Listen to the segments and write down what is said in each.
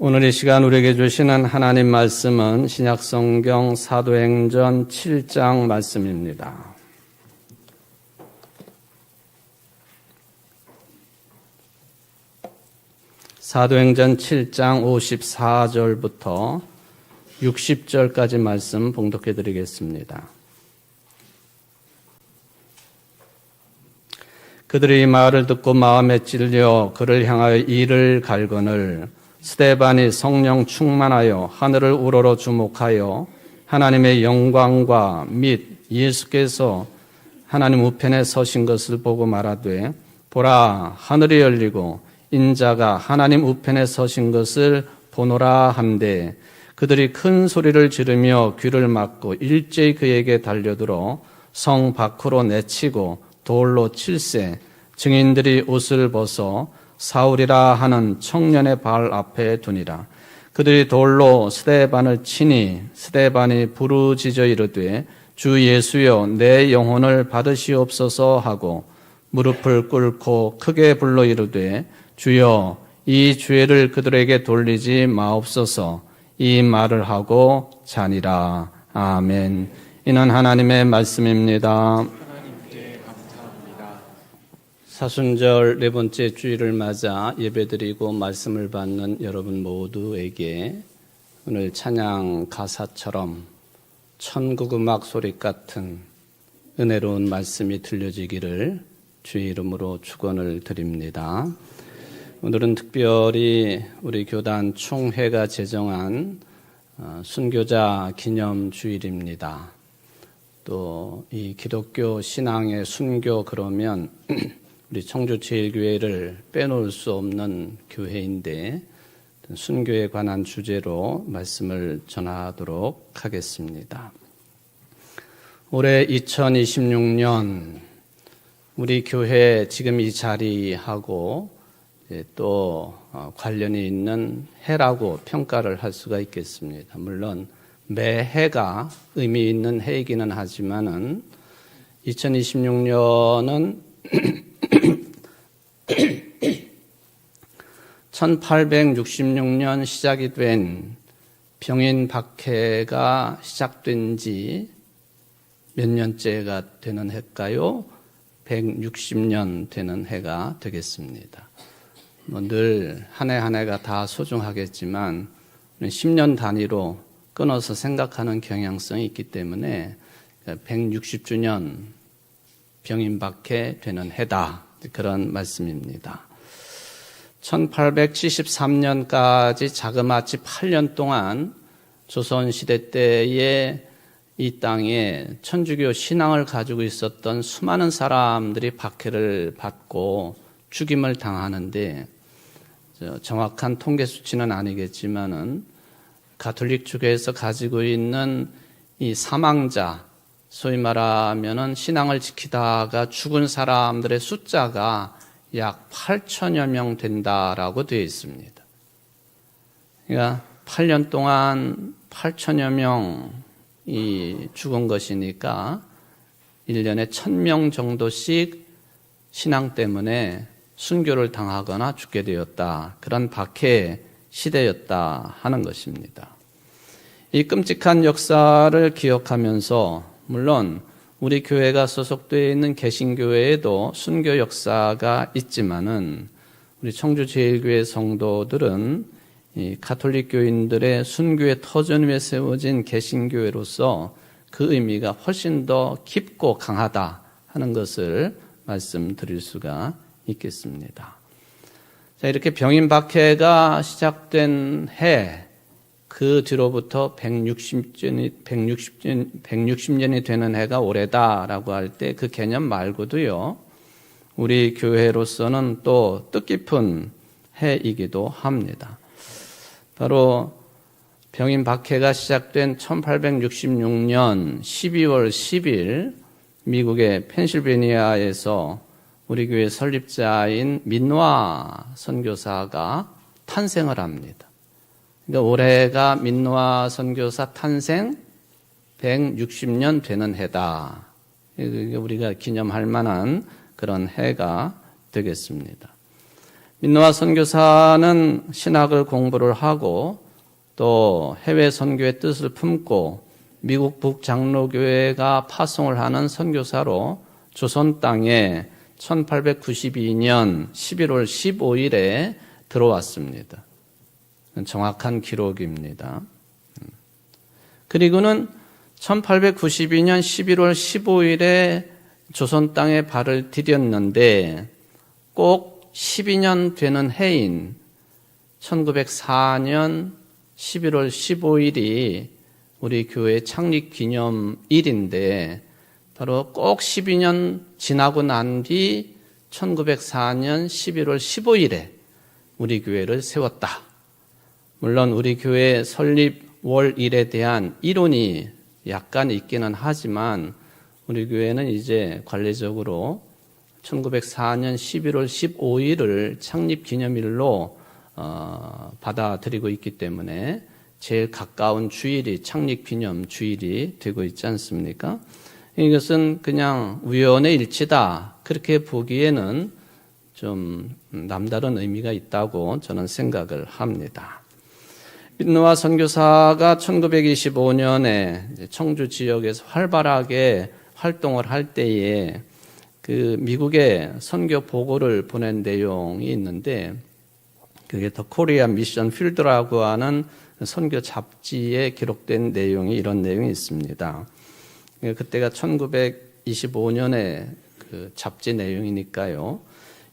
오늘 이 시간 우리에게 주시는 하나님 말씀은 신약성경 사도행전 7장 말씀입니다. 사도행전 7장 54절부터 60절까지 말씀 봉독해 드리겠습니다. 그들이 이 말을 듣고 마음에 찔려 그를 향하여 이를 갈거늘 스데반이 성령 충만하여 하늘을 우러러 주목하여 하나님의 영광과 및 예수께서 하나님 우편에 서신 것을 보고 말하되 보라 하늘이 열리고 인자가 하나님 우편에 서신 것을 보노라 한데 그들이 큰 소리를 지르며 귀를 막고 일제히 그에게 달려들어 성 밖으로 내치고 돌로 칠세 증인들이 옷을 벗어 사울이라 하는 청년의 발 앞에 두니라. 그들이 돌로 스데반을 치니 스데반이 부르짖어 이르되 주 예수여 내 영혼을 받으시옵소서 하고 무릎을 꿇고 크게 불러 이르되 주여 이 죄를 그들에게 돌리지 마옵소서. 이 말을 하고 자니라. 아멘. 이는 하나님의 말씀입니다. 사순절 네 번째 주일을 맞아 예배드리고 말씀을 받는 여러분 모두에게 오늘 찬양 가사처럼 천국 음악 소리 같은 은혜로운 말씀이 들려지기를 주의 이름으로 축원을 드립니다. 오늘은 특별히 우리 교단 총회가 제정한 순교자 기념 주일입니다. 또 이 기독교 신앙의 순교 그러면 우리 청주제일교회를 빼놓을 수 없는 교회인데 순교에 관한 주제로 말씀을 전하도록 하겠습니다. 올해 2026년 우리 교회 지금 이 자리하고 또 관련이 있는 해라고 평가를 할 수가 있겠습니다. 물론 매 해가 의미 있는 해이기는 하지만은 2026년은 1866년 시작이 된 병인 박해가 시작된 지 몇 년째가 되는 해일까요? 160년 되는 해가 되겠습니다. 늘 한 해 한 해가 다 소중하겠지만 10년 단위로 끊어서 생각하는 경향성이 있기 때문에 160주년 병인 박해 되는 해다. 그런 말씀입니다. 1873년까지 자그마치 8년 동안 조선시대 때에 이 땅에 천주교 신앙을 가지고 있었던 수많은 사람들이 박해를 받고 죽임을 당하는데 정확한 통계 수치는 아니겠지만은 가톨릭 쪽에서 가지고 있는 이 사망자 소위 말하면은 신앙을 지키다가 죽은 사람들의 숫자가 약 8천여 명 된다라고 되어 있습니다. 그러니까 8년 동안 8천여 명이 죽은 것이니까 1년에 1,000명 정도씩 신앙 때문에 순교를 당하거나 죽게 되었다. 그런 박해 시대였다 하는 것입니다. 이 끔찍한 역사를 기억하면서 물론 우리 교회가 소속되어 있는 개신교회에도 순교 역사가 있지만은 우리 청주제일교회 성도들은 이 가톨릭 교인들의 순교의 터전 위에 세워진 개신교회로서 그 의미가 훨씬 더 깊고 강하다 하는 것을 말씀드릴 수가 있겠습니다. 자, 이렇게 병인 박해가 시작된 해, 그 뒤로부터 160년이 되는 해가 올해다라고 할 때 그 개념 말고도요, 우리 교회로서는 또 뜻깊은 해이기도 합니다. 바로 병인 박해가 시작된 1866년 12월 10일 미국의 펜실베니아에서 우리 교회 설립자인 민노아 선교사가 탄생을 합니다. 그러니까 올해가 민노아 선교사 탄생 160년 되는 해다. 우리가 기념할 만한 그런 해가 되겠습니다. 민노아 선교사는 신학을 공부를 하고 또 해외 선교의 뜻을 품고 미국 북장로교회가 파송을 하는 선교사로 조선 땅에 1892년 11월 15일에 들어왔습니다. 정확한 기록입니다. 그리고는 1892년 11월 15일에 조선 땅에 발을 디뎠는데 꼭 12년 되는 해인 1904년 11월 15일이 우리 교회 창립 기념일인데 바로 꼭 12년 지나고 난 뒤 1904년 11월 15일에 우리 교회를 세웠다. 물론 우리 교회 설립 월일에 대한 이론이 약간 있기는 하지만 우리 교회는 이제 관례적으로 1904년 11월 15일을 창립 기념일로 받아들이고 있기 때문에 제일 가까운 주일이 창립 기념 주일이 되고 있지 않습니까? 이것은 그냥 우연의 일치다. 그렇게 보기에는 좀 남다른 의미가 있다고 저는 생각을 합니다. 민노아 선교사가 1925년에 청주 지역에서 활발하게 활동을 할 때에 그 미국에 선교 보고를 보낸 내용이 있는데 그게 더 코리아 미션 필드라고 하는 선교 잡지에 기록된 내용이 이런 내용이 있습니다. 그때가 1925년에 그 잡지 내용이니까요.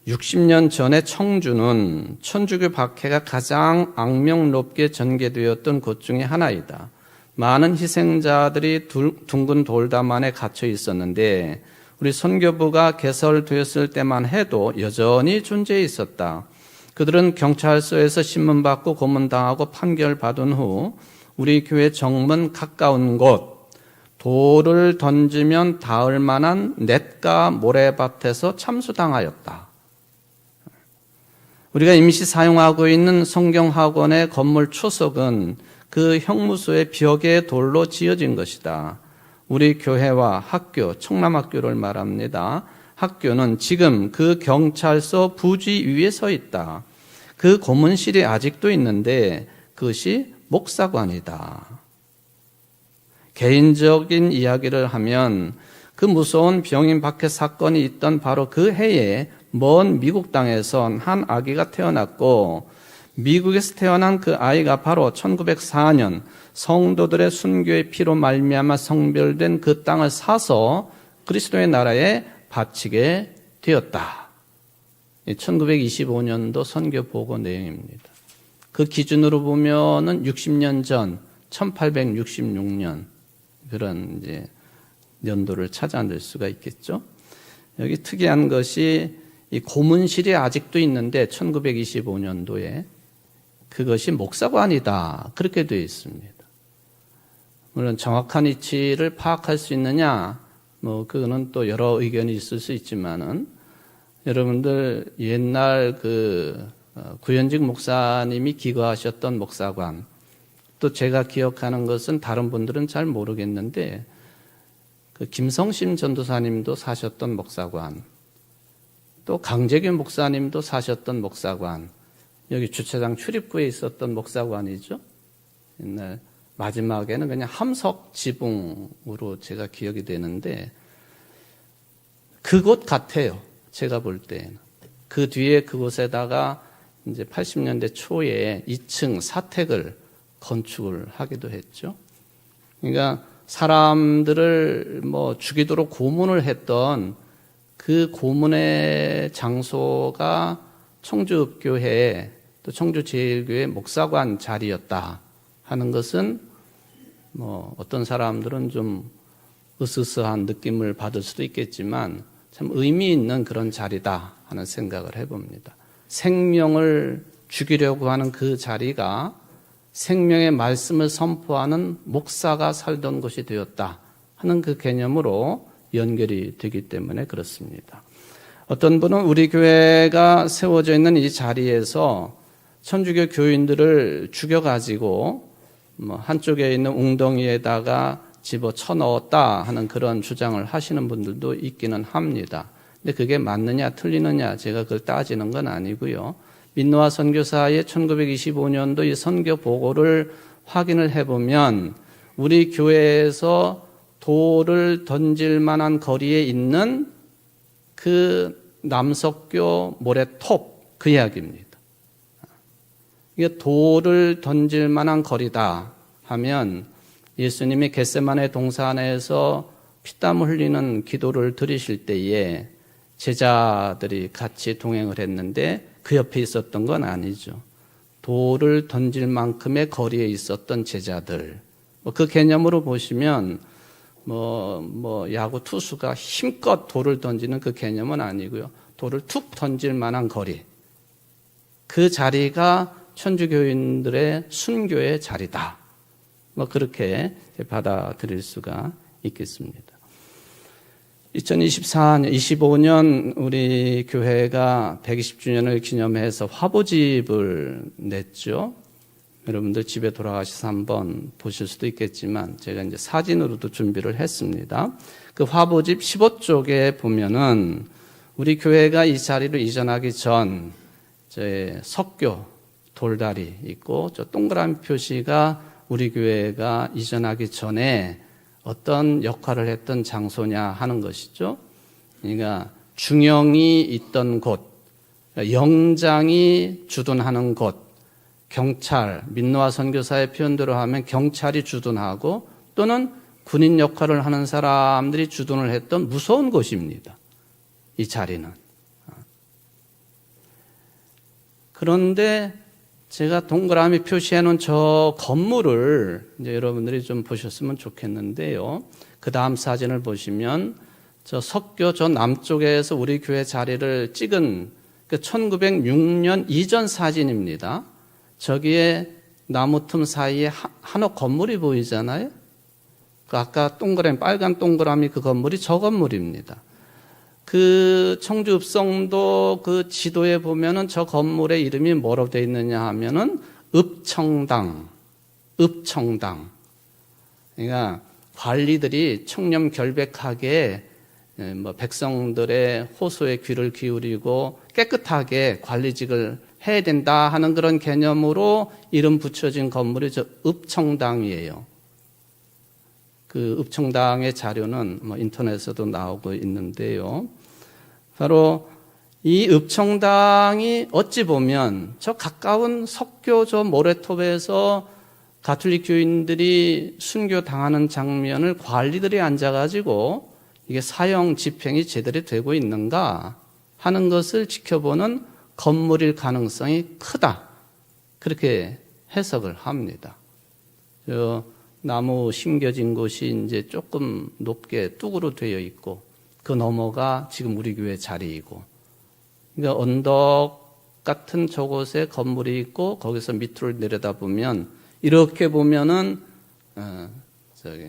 60년 전에 청주는 천주교 박해가 가장 악명 높게 전개되었던 곳 중에 하나이다. 많은 희생자들이 둥근 돌담 안에 갇혀 있었는데 우리 선교부가 개설되었을 때만 해도 여전히 존재해 있었다. 그들은 경찰서에서 신문받고 고문당하고 판결받은 후 우리 교회 정문 가까운 곳 돌을 던지면 닿을 만한 냇가 모래밭에서 참수당하였다. 우리가 임시 사용하고 있는 성경학원의 건물 초석은 그 형무소의 벽에 돌로 지어진 것이다. 우리 교회와 학교, 청남학교를 말합니다. 학교는 지금 그 경찰서 부지 위에 서 있다. 그 고문실이 아직도 있는데 그것이 목사관이다. 개인적인 이야기를 하면 그 무서운 병임 박해 사건이 있던 바로 그 해에 먼 미국 땅에선 한 아기가 태어났고 미국에서 태어난 그 아이가 바로 1904년 성도들의 순교의 피로 말미암아 성별된 그 땅을 사서 그리스도의 나라에 바치게 되었다. 1925년도 선교 보고 내용입니다. 그 기준으로 보면은 60년 전 1866년 그런 이제 연도를 찾아낼 수가 있겠죠. 여기 특이한 것이 이 고문실이 아직도 있는데 1925년도에 그것이 목사관이다. 그렇게 되어 있습니다. 물론 정확한 위치를 파악할 수 있느냐, 그거는 또 여러 의견이 있을 수 있지만은 여러분들 옛날 구현직 목사님이 기거하셨던 목사관, 또 제가 기억하는 것은 다른 분들은 잘 모르겠는데 김성심 전도사님도 사셨던 목사관, 또 강재규 목사님도 사셨던 목사관, 여기 주차장 출입구에 있었던 목사관이죠. 옛날 마지막에는 그냥 함석 지붕으로 제가 기억이 되는데 그곳 같아요. 제가 볼 때는. 그 뒤에 그곳에다가 이제 80년대 초에 2층 사택을 건축을 하기도 했죠. 그러니까 사람들을 죽이도록 고문을 했던 그 고문의 장소가 청주교회 또 청주제일교회 목사관 자리였다 하는 것은 어떤 사람들은 좀 으스스한 느낌을 받을 수도 있겠지만 참 의미 있는 그런 자리다 하는 생각을 해봅니다. 생명을 죽이려고 하는 그 자리가 생명의 말씀을 선포하는 목사가 살던 곳이 되었다 하는 그 개념으로 연결이 되기 때문에 그렇습니다. 어떤 분은 우리 교회가 세워져 있는 이 자리에서 천주교 교인들을 죽여가지고 한쪽에 있는 웅덩이에다가 집어쳐 넣었다 하는 그런 주장을 하시는 분들도 있기는 합니다. 근데 그게 맞느냐 틀리느냐 제가 그걸 따지는 건 아니고요. 민노아 선교사의 1925년도 이 선교 보고를 확인을 해보면 우리 교회에서 돌을 던질 만한 거리에 있는 그 남석교 모래톱 그 이야기입니다. 이게 돌을 던질 만한 거리다 하면 예수님이 겟세마네 동산에서 피땀 흘리는 기도를 드리실 때에 제자들이 같이 동행을 했는데 그 옆에 있었던 건 아니죠. 돌을 던질 만큼의 거리에 있었던 제자들. 그 개념으로 보시면 야구 투수가 힘껏 돌을 던지는 그 개념은 아니고요. 돌을 툭 던질 만한 거리. 그 자리가 천주교인들의 순교의 자리다. 그렇게 받아들일 수가 있겠습니다. 2024년, 25년 우리 교회가 120주년을 기념해서 화보집을 냈죠. 여러분들 집에 돌아가셔서 한번 보실 수도 있겠지만 제가 이제 사진으로도 준비를 했습니다. 그 화보집 15쪽에 보면은 우리 교회가 이 자리로 이전하기 전 저의 석교 돌다리 있고 저 동그라미 표시가 우리 교회가 이전하기 전에 어떤 역할을 했던 장소냐 하는 것이죠. 그러니까 중영이 있던 곳, 영장이 주둔하는 곳, 경찰, 민노아 선교사의 표현대로 하면 경찰이 주둔하고 또는 군인 역할을 하는 사람들이 주둔을 했던 무서운 곳입니다. 이 자리는. 그런데 제가 동그라미 표시해 놓은 저 건물을 이제 여러분들이 좀 보셨으면 좋겠는데요. 그 다음 사진을 보시면 저 석교 저 남쪽에서 우리 교회 자리를 찍은 그 1906년 이전 사진입니다. 저기에 나무 틈 사이에 한옥 건물이 보이잖아요. 그 아까 동그라미, 빨간 동그라미 그 건물이 저 건물입니다. 그 청주 읍성도 그 지도에 보면은 저 건물의 이름이 뭐로 되어 있느냐 하면은 읍청당. 그러니까 관리들이 청렴결백하게 백성들의 호소에 귀를 기울이고 깨끗하게 관리직을 해야 된다 하는 그런 개념으로 이름 붙여진 건물이 저 읍청당이에요. 그 읍청당의 자료는 인터넷에도 나오고 있는데요. 바로 이 읍청당이 어찌 보면 저 가까운 석교 저 모래톱에서 가톨릭 교인들이 순교 당하는 장면을 관리들이 앉아가지고 이게 사형 집행이 제대로 되고 있는가 하는 것을 지켜보는 건물일 가능성이 크다. 그렇게 해석을 합니다. 저 나무 심겨진 곳이 이제 조금 높게 뚝으로 되어 있고 그 너머가 지금 우리 교회 자리이고 그러니까 언덕 같은 저곳에 건물이 있고 거기서 밑으로 내려다보면 이렇게 보면은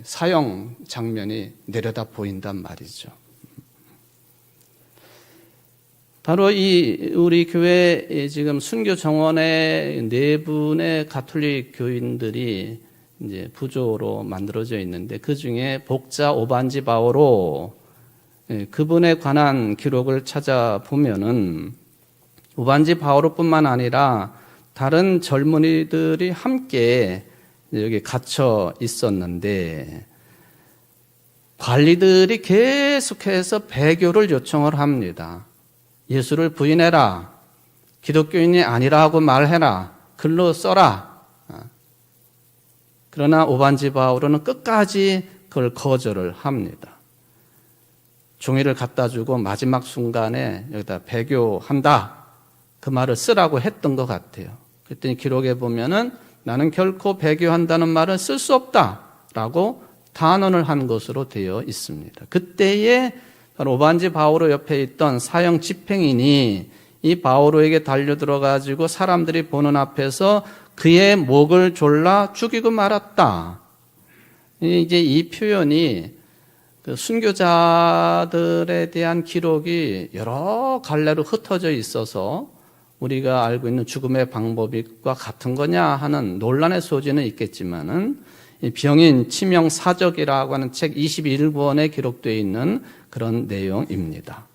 사형 장면이 내려다 보인단 말이죠. 바로 이 우리 교회 지금 순교 정원에 4분의 가톨릭 교인들이 이제 부조로 만들어져 있는데 그 중에 복자 오반지 바오로 그분에 관한 기록을 찾아보면은 오반지 바오로뿐만 아니라 다른 젊은이들이 함께 여기 갇혀 있었는데 관리들이 계속해서 배교를 요청을 합니다. 예수를 부인해라. 기독교인이 아니라고 말해라. 글로 써라. 그러나 오반지 바오로는 끝까지 그걸 거절을 합니다. 종이를 갖다 주고 마지막 순간에 여기다 배교한다. 그 말을 쓰라고 했던 것 같아요. 그랬더니 기록에 보면은 나는 결코 배교한다는 말을 쓸 수 없다라고 단언을 한 것으로 되어 있습니다. 그때에 바로 오반지 바오로 옆에 있던 사형 집행인이 이 바오로에게 달려들어가지고 사람들이 보는 앞에서 그의 목을 졸라 죽이고 말았다. 이제 이 표현이 그 순교자들에 대한 기록이 여러 갈래로 흩어져 있어서 우리가 알고 있는 죽음의 방법과 같은 거냐 하는 논란의 소지는 있겠지만은 병인 치명 사적이라고 하는 책 21권에 기록되어 있는 그런 내용입니다.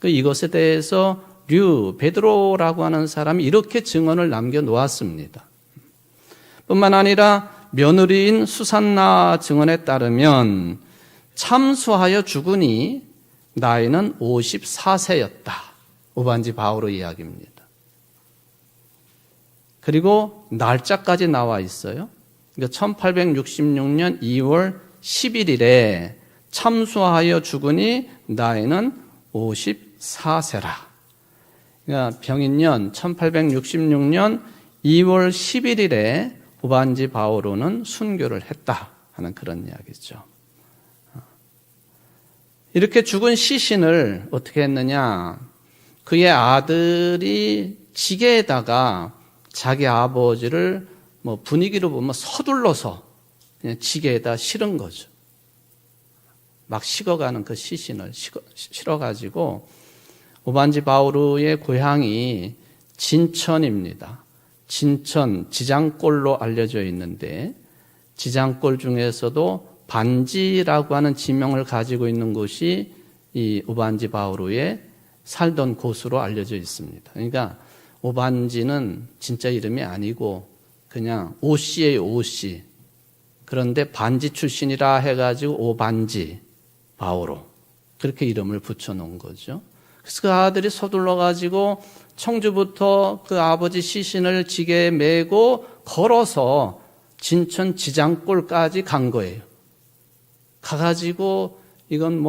이것에 대해서 베드로라고 하는 사람이 이렇게 증언을 남겨놓았습니다. 뿐만 아니라 며느리인 수산나 증언에 따르면 참수하여 죽으니 나이는 54세였다. 오반지 바오로 이야기입니다. 그리고 날짜까지 나와 있어요. 그러니까 1866년 2월 11일에 참수하여 죽으니 나이는 54세라. 그러니까 병인년 1866년 2월 11일에 오반지 바오로는 순교를 했다 하는 그런 이야기죠. 이렇게 죽은 시신을 어떻게 했느냐? 그의 아들이 지게에다가 자기 아버지를 분위기로 보면 서둘러서 그냥 지게에다 실은 거죠. 막 식어가는 그 시신을 실어가지고 오반지 바오로의 고향이 진천입니다. 진천 지장골로 알려져 있는데 지장골 중에서도 반지라고 하는 지명을 가지고 있는 곳이 이 오반지 바오로의 살던 곳으로 알려져 있습니다. 그러니까 오반지는 진짜 이름이 아니고 그냥 오씨예요, 오씨. 그런데 반지 출신이라 해가지고 오반지 바오로 그렇게 이름을 붙여놓은 거죠. 그래서 그 아들이 서둘러가지고 청주부터 그 아버지 시신을 지게에 메고 걸어서 진천 지장골까지 간 거예요. 가가지고 이건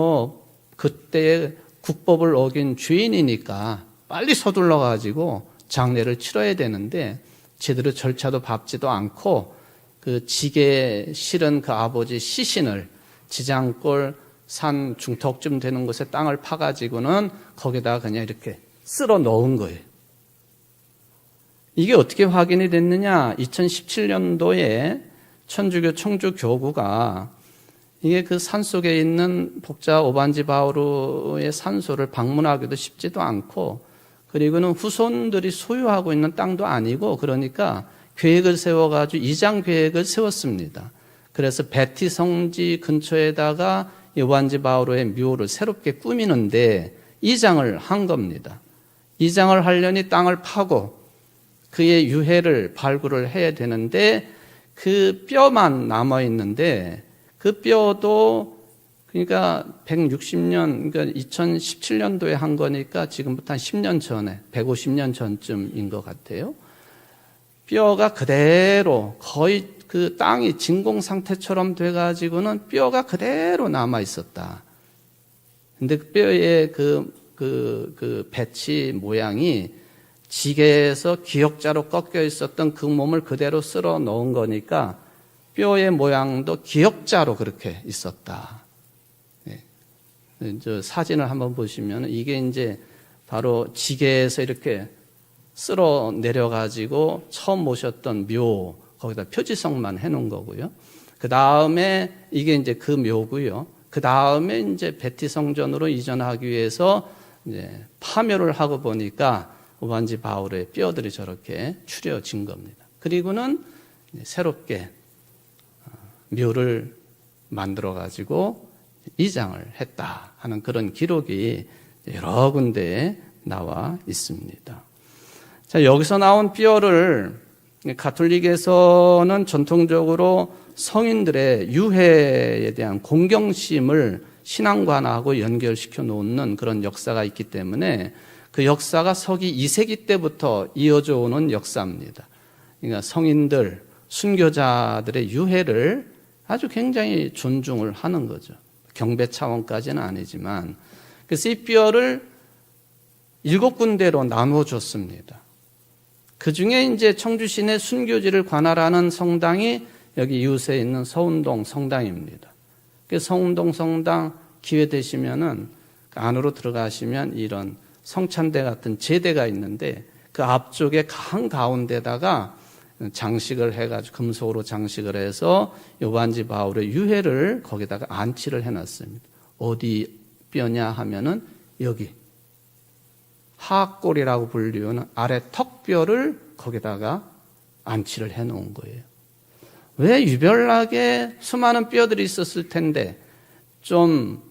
그때의 국법을 어긴 죄인이니까 빨리 서둘러가지고 장례를 치러야 되는데 제대로 절차도 밟지도 않고 그 지게에 실은 그 아버지 시신을 지장골 산 중턱쯤 되는 곳에 땅을 파가지고는 거기다가 그냥 이렇게 쓸어 넣은 거예요. 이게 어떻게 확인이 됐느냐? 2017년도에 천주교 청주교구가 이게 그 산속에 있는 복자 오반지 바오로의 산소를 방문하기도 쉽지도 않고 그리고는 후손들이 소유하고 있는 땅도 아니고 그러니까 계획을 세워가지고 이장 계획을 세웠습니다. 그래서 베티 성지 근처에다가 오반지 바오로의 묘를 새롭게 꾸미는데 이장을 한 겁니다. 이장을 하려니 땅을 파고 그의 유해를 발굴을 해야 되는데 그 뼈만 남아 있는데 그 뼈도 그러니까 160년, 그러니까 2017년도에 한 거니까 지금부터 한 10년 전에, 150년 전쯤인 것 같아요. 뼈가 그대로 거의 그 땅이 진공 상태처럼 돼가지고는 뼈가 그대로 남아 있었다. 근데 그 뼈의 그 배치 모양이 지게에서 기역자로 꺾여 있었던 그 몸을 그대로 쓸어 넣은 거니까 뼈의 모양도 기역자로 그렇게 있었다. 네. 저 사진을 한번 보시면 이게 이제 바로 지게에서 이렇게 쓸어 내려가지고 처음 모셨던 묘, 거기다 표지성만 해놓은 거고요. 그 다음에 이게 이제 그 묘고요. 그 다음에 이제 베티 성전으로 이전하기 위해서 이제 파묘를 하고 보니까 오반지 바오로의 뼈들이 저렇게 추려진 겁니다. 그리고는 새롭게 묘를 만들어 가지고 이장을 했다 하는 그런 기록이 여러 군데에 나와 있습니다. 자, 여기서 나온 뼈를 가톨릭에서는 전통적으로 성인들의 유해에 대한 공경심을 신앙관하고 연결시켜 놓는 그런 역사가 있기 때문에 그 역사가 서기 2세기 때부터 이어져 오는 역사입니다. 그러니까 성인들, 순교자들의 유해를 아주 굉장히 존중을 하는 거죠. 경배 차원까지는 아니지만. 그래서 이 뼈를 7군데로 나누어 줬습니다. 그 중에 이제 청주시내 순교지를 관할하는 성당이 여기 이웃에 있는 서운동 성당입니다. 그 서운동 성당 기회 되시면은 그 안으로 들어가시면 이런 성찬대 같은 제대가 있는데 그 앞쪽에 한가운데다가 장식을 해가지고 금속으로 장식을 해서 오반지 바오로의 유해를 거기다가 안치를 해놨습니다. 어디 뼈냐 하면은 여기 하악골이라고 불리우는 아래 턱뼈를 거기다가 안치를 해놓은 거예요. 왜 유별나게 수많은 뼈들이 있었을 텐데 좀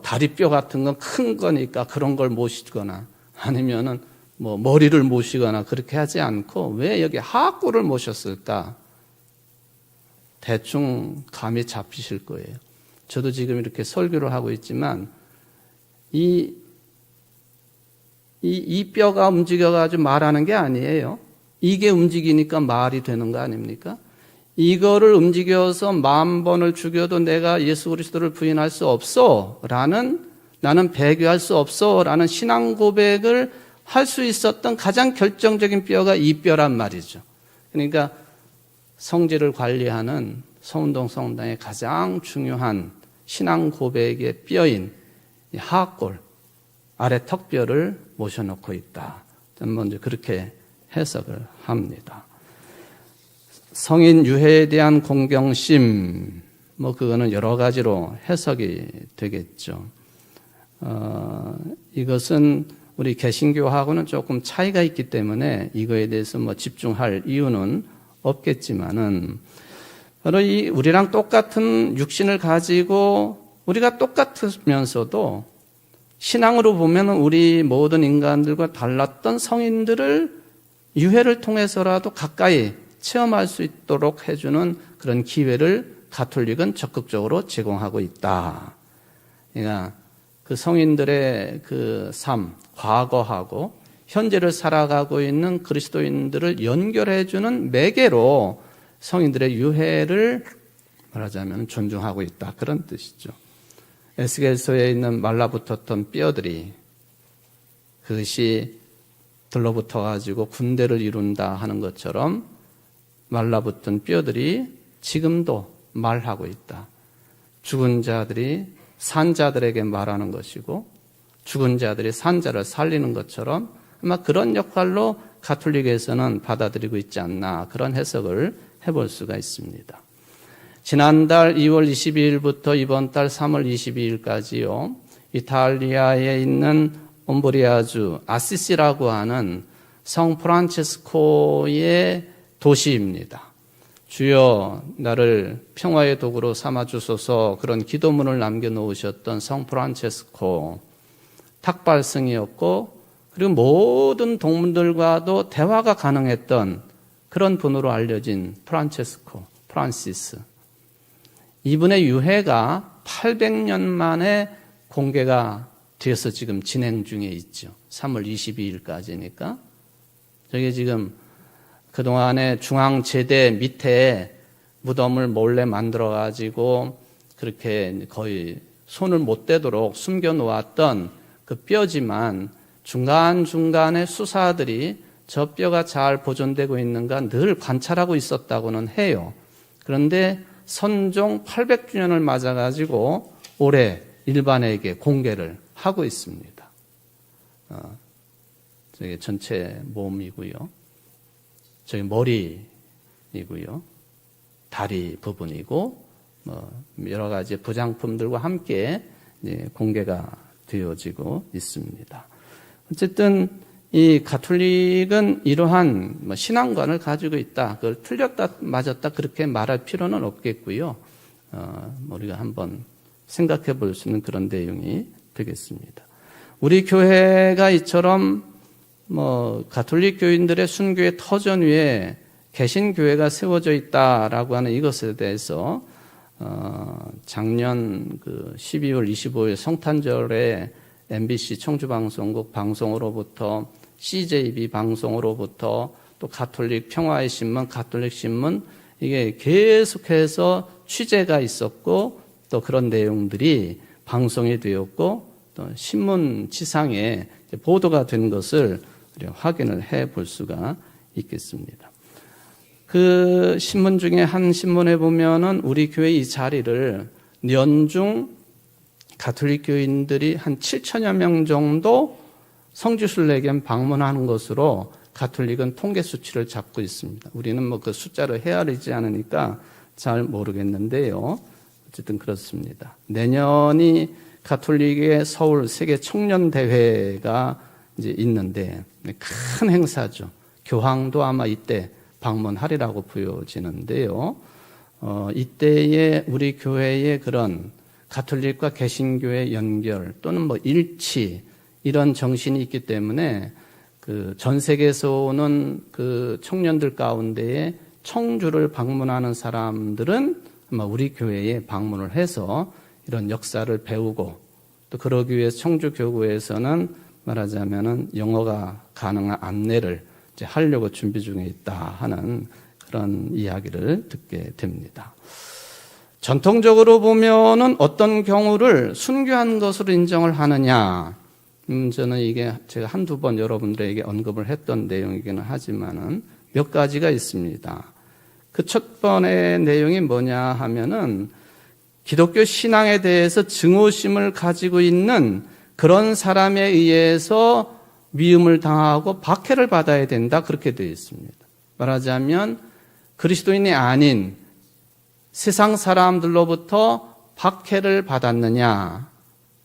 다리뼈 같은 건 큰 거니까 그런 걸 모시거나 아니면은 뭐 머리를 모시거나 그렇게 하지 않고 왜 여기 하악골을 모셨을까? 대충 감이 잡히실 거예요. 저도 지금 이렇게 설교를 하고 있지만 이 뼈가 움직여가지고 말하는 게 아니에요. 이게 움직이니까 말이 되는 거 아닙니까? 이거를 움직여서 10,000번을 죽여도 내가 예수 그리스도를 부인할 수 없어 나는 배교할 수 없어 라는 신앙 고백을 할 수 있었던 가장 결정적인 뼈가 이 뼈란 말이죠. 그러니까 성지를 관리하는 서운동 성당의 가장 중요한 신앙 고백의 뼈인 이 하악골 아래 턱뼈를 모셔놓고 있다. 저는 먼저 그렇게 해석을 합니다. 성인 유해에 대한 공경심, 그거는 여러 가지로 해석이 되겠죠. 이것은 우리 개신교하고는 조금 차이가 있기 때문에 이거에 대해서 집중할 이유는 없겠지만은 바로 이 우리랑 똑같은 육신을 가지고 우리가 똑같으면서도 신앙으로 보면 우리 모든 인간들과 달랐던 성인들을 유해를 통해서라도 가까이 체험할 수 있도록 해주는 그런 기회를 가톨릭은 적극적으로 제공하고 있다. 그러니까 그 성인들의 그 삶, 과거하고 현재를 살아가고 있는 그리스도인들을 연결해주는 매개로 성인들의 유해를 말하자면 존중하고 있다. 그런 뜻이죠. 에스겔서에 있는 말라붙었던 뼈들이 그것이 들러붙어가지고 군대를 이룬다 하는 것처럼 말라붙은 뼈들이 지금도 말하고 있다. 죽은 자들이 산자들에게 말하는 것이고 죽은 자들이 산자를 살리는 것처럼 아마 그런 역할로 가톨릭에서는 받아들이고 있지 않나 그런 해석을 해볼 수가 있습니다. 지난달 2월 22일부터 이번 달 3월 22일까지요. 이탈리아에 있는 옴브리아주 아시시라고 하는 성 프란체스코의 도시입니다. 주여 나를 평화의 도구로 삼아주소서 그런 기도문을 남겨놓으셨던 성 프란체스코 탁발성이었고 그리고 모든 동문들과도 대화가 가능했던 그런 분으로 알려진 프란시스. 이분의 유해가 800년 만에 공개가 되어서 지금 진행 중에 있죠. 3월 22일까지니까. 저게 지금 그동안에 중앙제대 밑에 무덤을 몰래 만들어가지고 그렇게 거의 손을 못 대도록 숨겨놓았던 그 뼈지만 중간중간에 수사들이 저 뼈가 잘 보존되고 있는가 늘 관찰하고 있었다고는 해요. 그런데 선종 800주년을 맞아가지고 올해 일반에게 공개를 하고 있습니다. 저게 전체 몸이고요. 저기 머리이고요. 다리 부분이고 여러 가지 부장품들과 함께 공개가 되어지고 있습니다. 어쨌든 이 가톨릭은 이러한 신앙관을 가지고 있다. 그걸 틀렸다 맞았다 그렇게 말할 필요는 없겠고요. 우리가 한번 생각해 볼 수 있는 그런 내용이 되겠습니다. 우리 교회가 이처럼 가톨릭 교인들의 순교의 터전 위에 개신교회가 세워져 있다라고 하는 이것에 대해서 작년 12월 25일 성탄절에 MBC 청주방송국 방송으로부터 CJB 방송으로부터 또 가톨릭 평화의 신문, 가톨릭 신문 이게 계속해서 취재가 있었고 또 그런 내용들이 방송이 되었고 또 신문 지상에 보도가 된 것을 확인을 해 볼 수가 있겠습니다. 그 신문 중에 한 신문에 보면은 우리 교회 이 자리를 연중 가톨릭 교인들이 한 7천여 명 정도 성지순례견 방문하는 것으로 가톨릭은 통계 수치를 잡고 있습니다. 우리는 그 숫자를 헤아리지 않으니까 잘 모르겠는데요. 어쨌든 그렇습니다. 내년이 가톨릭의 서울 세계 청년 대회가 이제 있는데 큰 행사죠. 교황도 아마 이때 방문하리라고 보여지는데요. 이때에 우리 교회의 그런 가톨릭과 개신교의 연결 또는 일치 이런 정신이 있기 때문에 그 전 세계에서 오는 그 청년들 가운데에 청주를 방문하는 사람들은 아마 우리 교회에 방문을 해서 이런 역사를 배우고, 또 그러기 위해서 청주 교구에서는 말하자면은 영어가 가능한 안내를 이제 하려고 준비 중에 있다 하는 그런 이야기를 듣게 됩니다. 전통적으로 보면은 어떤 경우를 순교한 것으로 인정을 하느냐, 저는 이게 제가 한두 번 여러분들에게 언급을 했던 내용이기는 하지만은 몇 가지가 있습니다. 그 첫 번의 내용이 뭐냐 하면은 기독교 신앙에 대해서 증오심을 가지고 있는 그런 사람에 의해서 미움을 당하고 박해를 받아야 된다, 그렇게 되어 있습니다. 말하자면 그리스도인이 아닌 세상 사람들로부터 박해를 받았느냐,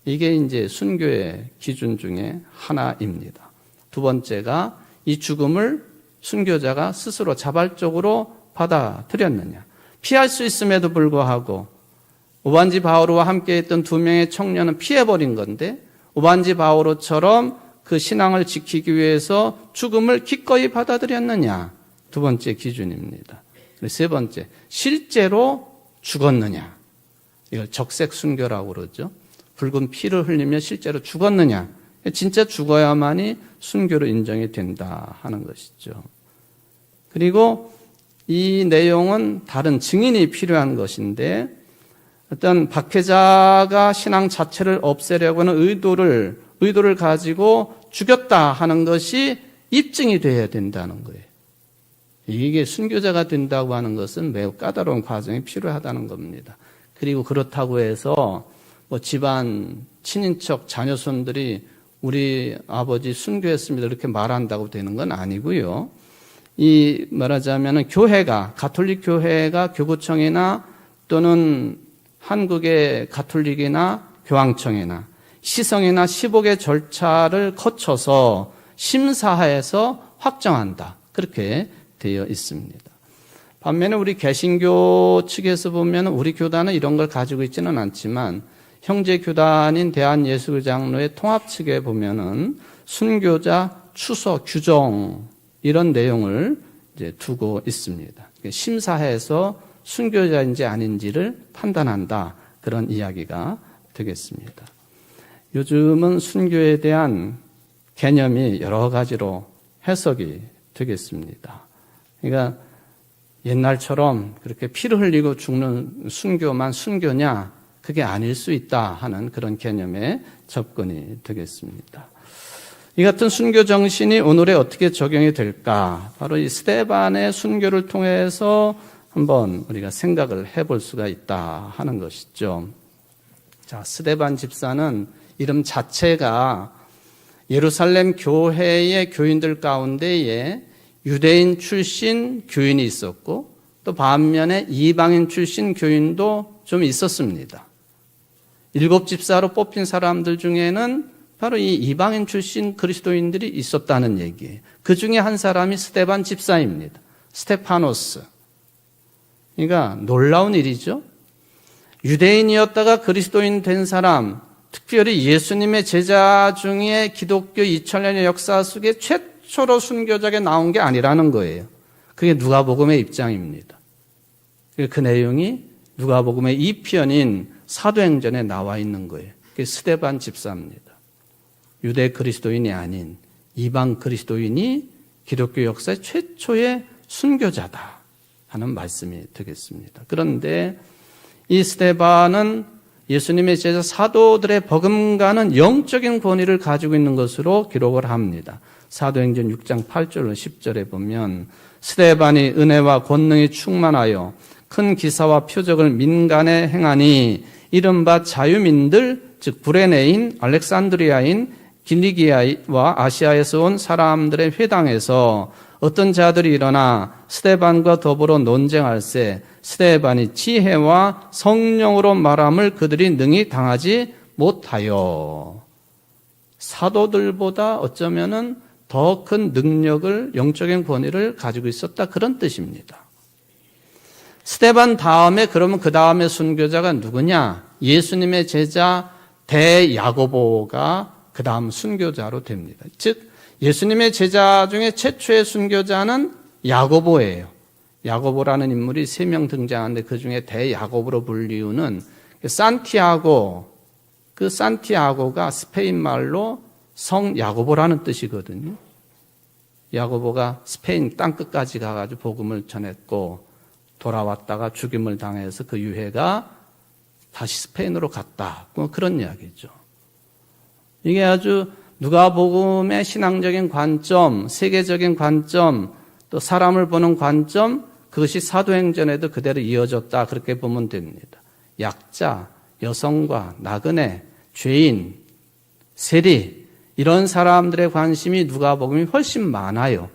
이게 이제 순교의 기준 중에 하나입니다. 두 번째가 이 죽음을 순교자가 스스로 자발적으로 받아들였느냐. 피할 수 있음에도 불구하고 오반지 바오로와 함께 했던 두 명의 청년은 피해버린 건데, 오반지 바오로처럼 그 신앙을 지키기 위해서 죽음을 기꺼이 받아들였느냐. 두 번째 기준입니다. 세 번째, 실제로 죽었느냐. 이걸 적색 순교라고 그러죠. 붉은 피를 흘리며 실제로 죽었느냐. 진짜 죽어야만이 순교로 인정이 된다 하는 것이죠. 그리고 이 내용은 다른 증인이 필요한 것인데, 어떤 박해자가 신앙 자체를 없애려고 하는 의도를 가지고 죽였다 하는 것이 입증이 되어야 된다는 거예요. 이게 순교자가 된다고 하는 것은 매우 까다로운 과정이 필요하다는 겁니다. 그리고 그렇다고 해서 뭐 집안, 친인척, 자녀손들이 우리 아버지 순교했습니다 이렇게 말한다고 되는 건 아니고요. 이 말하자면 교회가, 가톨릭 교회가 교구청이나 또는 한국의 가톨릭이나 교황청이나 시성이나 시복의 절차를 거쳐서 심사해서 확정한다, 그렇게 되어 있습니다. 반면에 우리 개신교 측에서 보면 우리 교단은 이런 걸 가지고 있지는 않지만 형제 교단인 대한예수장로의 통합 측에 보면은 순교자 추서 규정 이런 내용을 이제 두고 있습니다. 심사해서 순교자인지 아닌지를 판단한다, 그런 이야기가 되겠습니다. 요즘은 순교에 대한 개념이 여러 가지로 해석이 되겠습니다. 그러니까 옛날처럼 그렇게 피를 흘리고 죽는 순교만 순교냐, 그게 아닐 수 있다 하는 그런 개념의 접근이 되겠습니다. 이 같은 순교 정신이 오늘에 어떻게 적용이 될까? 바로 이 스데반의 순교를 통해서 한번 우리가 생각을 해볼 수가 있다 하는 것이죠. 자, 스데반 집사는 이름 자체가 예루살렘 교회의 교인들 가운데에 유대인 출신 교인이 있었고, 또 반면에 이방인 출신 교인도 좀 있었습니다. 7 집사로 뽑힌 사람들 중에는 바로 이 이방인 출신 그리스도인들이 있었다는 얘기예요. 그 중에 한 사람이 스데반 집사입니다. 스테파노스. 그러니까 놀라운 일이죠. 유대인이었다가 그리스도인 된 사람, 특별히 예수님의 제자 중에 기독교 2000년의 역사 속에 최초로 순교자가 나온 게 아니라는 거예요. 그게 누가복음의 입장입니다. 그 내용이 누가복음의 2편인 사도행전에 나와 있는 거예요. 그게 스데반 집사입니다. 유대 그리스도인이 아닌 이방 그리스도인이 기독교 역사의 최초의 순교자다 하는 말씀이 되겠습니다. 그런데 이 스데반은 예수님의 제자 사도들의 버금가는 영적인 권위를 가지고 있는 것으로 기록을 합니다. 사도행전 6장 8절 10절에 보면 스데반이 은혜와 권능이 충만하여 큰 기사와 표적을 민간에 행하니 이른바 자유민들, 즉 구레네인, 알렉산드리아인, 길리기아와 아시아에서 온 사람들의 회당에서 어떤 자들이 일어나 스데반과 더불어 논쟁할세 스데반이 지혜와 성령으로 말함을 그들이 능히 당하지 못하여. 사도들보다 어쩌면은 더 큰 능력을, 영적인 권위를 가지고 있었다, 그런 뜻입니다. 스데반 다음에, 그러면 그 다음에 순교자가 누구냐? 예수님의 제자 대야고보가 그 다음 순교자로 됩니다. 즉 예수님의 제자 중에 최초의 순교자는 야고보예요. 야고보라는 인물이 3명 등장하는데 그중에 대야고보로 불리우는 산티아고, 그 산티아고가 스페인 말로 성 야고보라는 뜻이거든요. 야고보가 스페인 땅끝까지 가가지고 복음을 전했고 돌아왔다가 죽임을 당해서 그 유해가 다시 스페인으로 갔다. 그런 이야기죠. 이게 아주 누가복음의 신앙적인 관점, 세계적인 관점, 또 사람을 보는 관점, 그것이 사도행전에도 그대로 이어졌다. 그렇게 보면 됩니다. 약자, 여성과 나그네, 죄인, 세리 이런 사람들의 관심이 누가복음이 훨씬 많아요.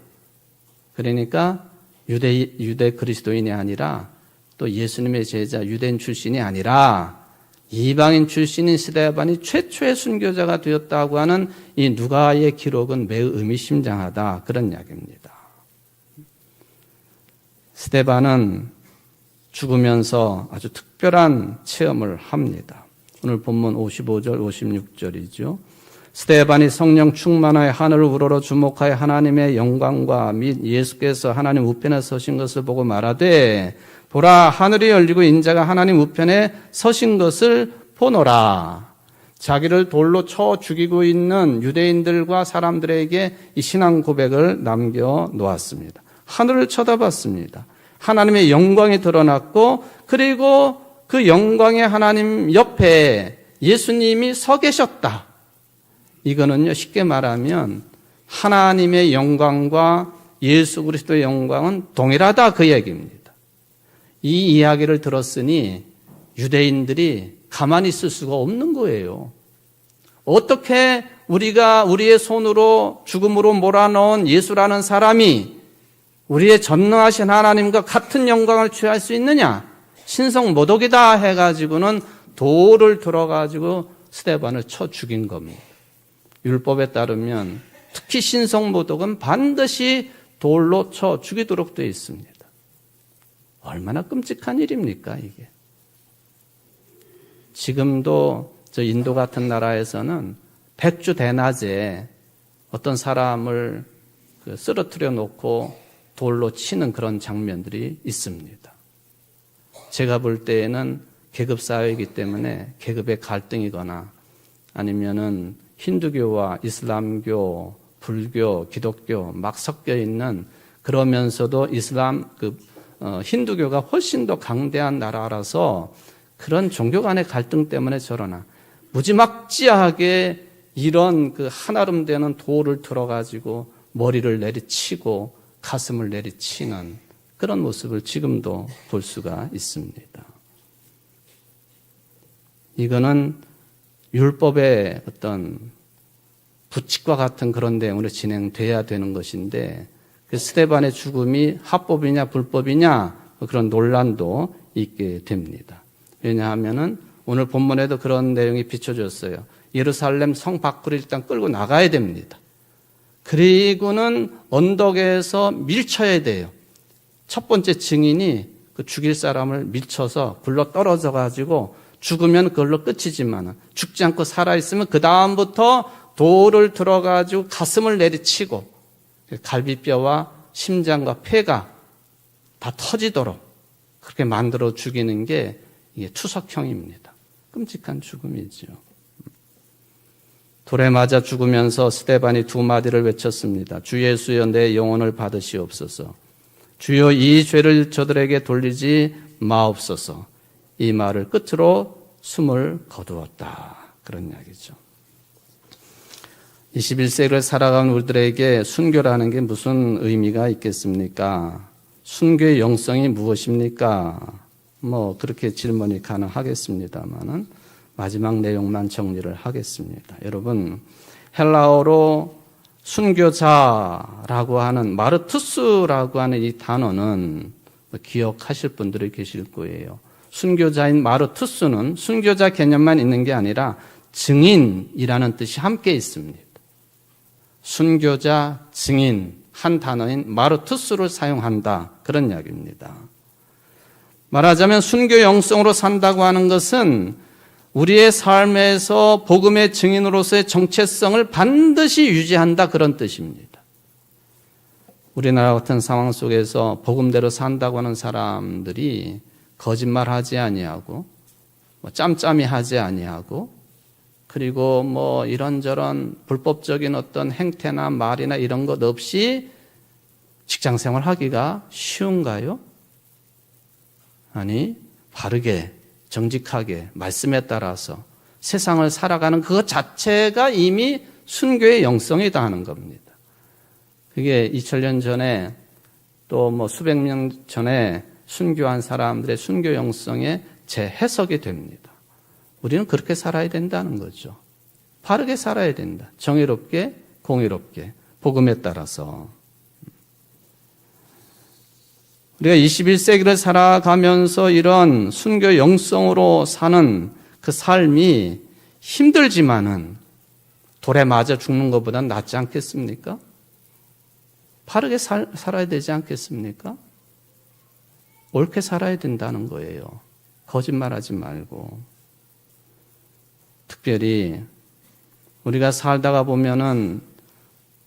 그러니까 유대 그리스도인이 아니라 또 예수님의 제자 유대인 출신이 아니라 이방인 출신인 스데반이 최초의 순교자가 되었다고 하는 이 누가의 기록은 매우 의미심장하다. 그런 이야기입니다. 스데반은 죽으면서 아주 특별한 체험을 합니다. 오늘 본문 55절, 56절이죠. 스데반이 성령 충만하여 하늘을 우러러 주목하여 하나님의 영광과 및 예수께서 하나님 우편에 서신 것을 보고 말하되 보라 하늘이 열리고 인자가 하나님 우편에 서신 것을 보노라. 자기를 돌로 쳐 죽이고 있는 유대인들과 사람들에게 이 신앙 고백을 남겨놓았습니다. 하늘을 쳐다봤습니다. 하나님의 영광이 드러났고 그리고 그 영광의 하나님 옆에 예수님이 서 계셨다. 이거는요 쉽게 말하면 하나님의 영광과 예수 그리스도의 영광은 동일하다 그 얘기입니다. 이 이야기를 들었으니 유대인들이 가만히 있을 수가 없는 거예요. 어떻게 우리가 우리의 손으로 죽음으로 몰아넣은 예수라는 사람이 우리의 전능하신 하나님과 같은 영광을 취할 수 있느냐? 신성 모독이다 해가지고는 돌을 들어가지고 스데반을 쳐 죽인 겁니다. 율법에 따르면 특히 신성 모독은 반드시 돌로 쳐 죽이도록 되어 있습니다. 얼마나 끔찍한 일입니까 이게? 지금도 저 인도 같은 나라에서는 백주 대낮에 어떤 사람을 쓰러뜨려 놓고 돌로 치는 그런 장면들이 있습니다. 제가 볼 때에는 계급사회이기 때문에 계급의 갈등이거나 아니면은 힌두교와 이슬람교, 불교, 기독교 막 섞여 있는 그러면서도 힌두교가 훨씬 더 강대한 나라라서 그런 종교 간의 갈등 때문에 저러나 무지막지하게 이런 그 한아름 되는 돌을 들어가지고 머리를 내리치고 가슴을 내리치는 그런 모습을 지금도 볼 수가 있습니다. 이거는 율법의 어떤 부칙과 같은 그런 내용으로 진행돼야 되는 것인데 그 스데반의 죽음이 합법이냐 불법이냐 그런 논란도 있게 됩니다. 왜냐하면은 오늘 본문에도 그런 내용이 비춰졌어요. 예루살렘 성 밖으로 일단 끌고 나가야 됩니다. 그리고는 언덕에서 밀쳐야 돼요. 첫 번째 증인이 그 죽일 사람을 밀쳐서 굴러 떨어져 가지고 죽으면 그걸로 끝이지만 죽지 않고 살아있으면 그 다음부터 돌을 들어가지고 가슴을 내리치고 갈비뼈와 심장과 폐가 다 터지도록 그렇게 만들어 죽이는 게 이게 투석형입니다. 끔찍한 죽음이죠. 돌에 맞아 죽으면서 스데반이 2마디를 외쳤습니다. 주 예수여 내 영혼을 받으시옵소서. 주여 이 죄를 저들에게 돌리지 마옵소서. 이 말을 끝으로 숨을 거두었다. 그런 이야기죠. 21세기를 살아가는 우리들에게 순교라는 게 무슨 의미가 있겠습니까? 순교의 영성이 무엇입니까? 그렇게 질문이 가능하겠습니다만은 마지막 내용만 정리를 하겠습니다. 여러분, 헬라어로 순교자라고 하는 마르투스라고 하는 이 단어는 기억하실 분들이 계실 거예요. 순교자인 마르투스는 순교자 개념만 있는 게 아니라 증인이라는 뜻이 함께 있습니다. 순교자, 증인, 한 단어인 마르투스를 사용한다. 그런 이야기입니다. 말하자면 순교 영성으로 산다고 하는 것은 우리의 삶에서 복음의 증인으로서의 정체성을 반드시 유지한다, 그런 뜻입니다. 우리나라 같은 상황 속에서 복음대로 산다고 하는 사람들이 거짓말하지 아니하고 짬짬이 하지 아니하고 그리고 이런저런 불법적인 어떤 행태나 말이나 이런 것 없이 직장생활 하기가 쉬운가요? 아니, 바르게 정직하게 말씀에 따라서 세상을 살아가는 그것 자체가 이미 순교의 영성이다 하는 겁니다. 그게 2000년 전에 또 수백 년 전에 순교한 사람들의 순교 영성의 재해석이 됩니다. 우리는 그렇게 살아야 된다는 거죠. 바르게 살아야 된다. 정의롭게, 공의롭게, 복음에 따라서. 우리가 21세기를 살아가면서 이런 순교 영성으로 사는 그 삶이 힘들지만은 돌에 맞아 죽는 것보다는 낫지 않겠습니까? 바르게 살아야 되지 않겠습니까? 옳게 살아야 된다는 거예요. 거짓말하지 말고. 특별히 우리가 살다가 보면은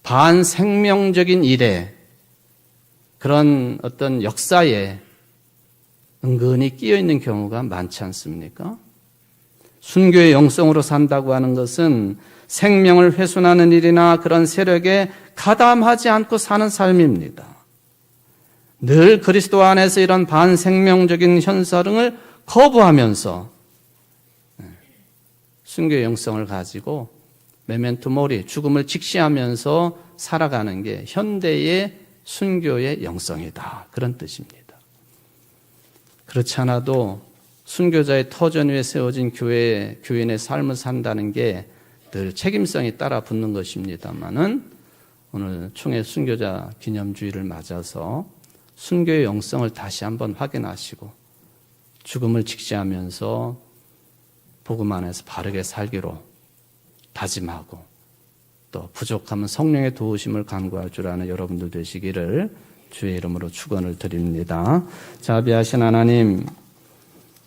반생명적인 일에 그런 어떤 역사에 은근히 끼어 있는 경우가 많지 않습니까? 순교의 영성으로 산다고 하는 것은 생명을 훼손하는 일이나 그런 세력에 가담하지 않고 사는 삶입니다. 늘 그리스도 안에서 이런 반생명적인 현상을 거부하면서 순교의 영성을 가지고 메멘토 모리, 죽음을 직시하면서 살아가는 게 현대의 순교의 영성이다, 그런 뜻입니다. 그렇지 않아도 순교자의 터전 위에 세워진 교인의 삶을 산다는 게 늘 책임성이 따라 붙는 것입니다만은 오늘 총회 순교자 기념주의를 맞아서 순교의 영성을 다시 한번 확인하시고 죽음을 직시하면서 복음 안에서 바르게 살기로 다짐하고 또 부족하면 성령의 도우심을 간구할 줄 아는 여러분들 되시기를 주의 이름으로 축원을 드립니다. 자비하신 하나님,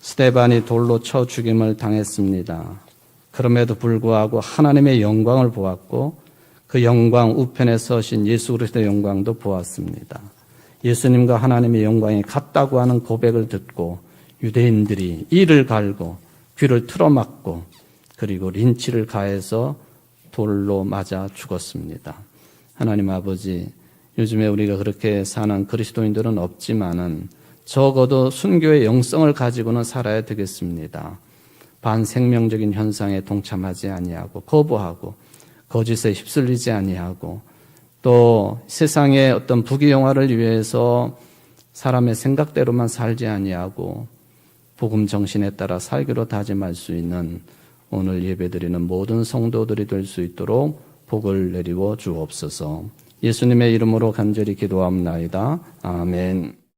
스데반이 돌로 쳐 죽임을 당했습니다. 그럼에도 불구하고 하나님의 영광을 보았고 그 영광 우편에 서신 예수 그리스도의 영광도 보았습니다. 예수님과 하나님의 영광이 같다고 하는 고백을 듣고 유대인들이 이를 갈고 귀를 틀어막고 그리고 린치를 가해서 돌로 맞아 죽었습니다. 하나님 아버지, 요즘에 우리가 그렇게 사는 그리스도인들은 없지만은 적어도 순교의 영성을 가지고는 살아야 되겠습니다. 반생명적인 현상에 동참하지 아니하고 거부하고 거짓에 휩쓸리지 아니하고 또 세상의 어떤 부귀영화를 위해서 사람의 생각대로만 살지 아니하고 복음 정신에 따라 살기로 다짐할 수 있는 오늘 예배드리는 모든 성도들이 될 수 있도록 복을 내리워 주옵소서. 예수님의 이름으로 간절히 기도합나이다. 아멘.